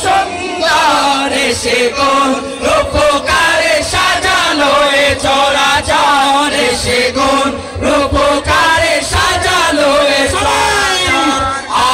সুন্দর সে কোন রূপকারে সাজালো এ চরাচর সে কোন রূপকারে সাজালো এ চরাচর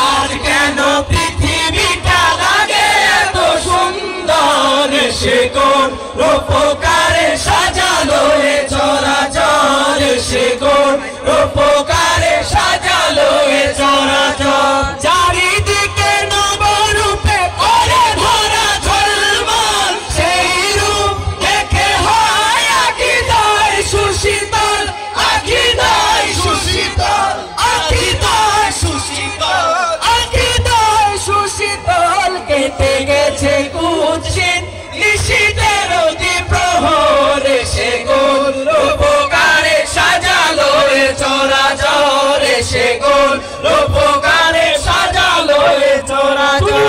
আর কেন পৃথিবীটা লাগে এত সুন্দর সে কোন রূপকারে সাজালো এ চরাচর সে কোন রূপকারে সাজালো এ চরাচর চারিদিকে নবরূপে করে ধরা ঝলমল সেই রূপ দেখে হয় আকিদায় সুশীতল আকিদায় সুশীতল আকিদায় সুশীতল আকিদায় সুশীতল কেটে গেছে কুৎসিত নিশীতের অতি প্রহর সে কোন রূপকারে সাজালো এ চরাচর সে কোন রূপকারে সাজালো এ চরাচর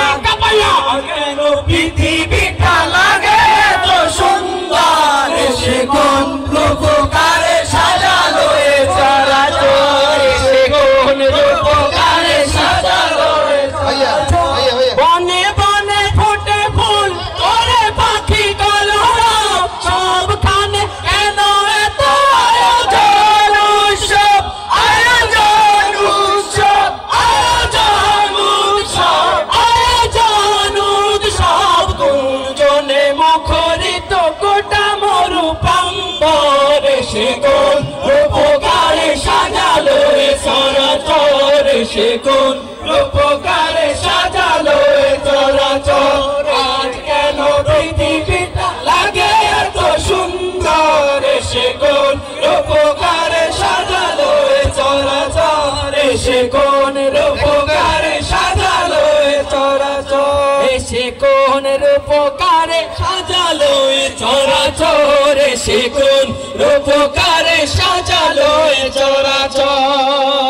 কেন পৃথিবীটা লাগে এত সুন্দর সে কোন রূপকারে সাজালো এ চরাচর সে কোন রূপকারে সাজালো এ চরাচর বনে বনে ফোটে ফুল করে পাখি কলরব সবখানে কেন এত আয়োজন উৎসব আয়োজন উৎসব আয়োজন উৎসব আয়োজন উৎসব গুঞ্জনে মুখরিত গোটা মরুপ্রান্তর সে কোন রূপকারে সাজালো এ চরাচর সে কোন রূপকারে সাজালো এ চরাচর আজ কেন পৃথিবীটা লাগে এত সুন্দর সে কোন রূপকারে সাজালো এ চরাচর সে কোন রূপকারে সাজালো এ চরাচর সে কোন রূপকারে সাজালো এ চরাচর সে কোন রূপকারে সাজালো এ চরাচর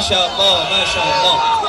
মাশাআল্লাহ মাশাআল্লাহ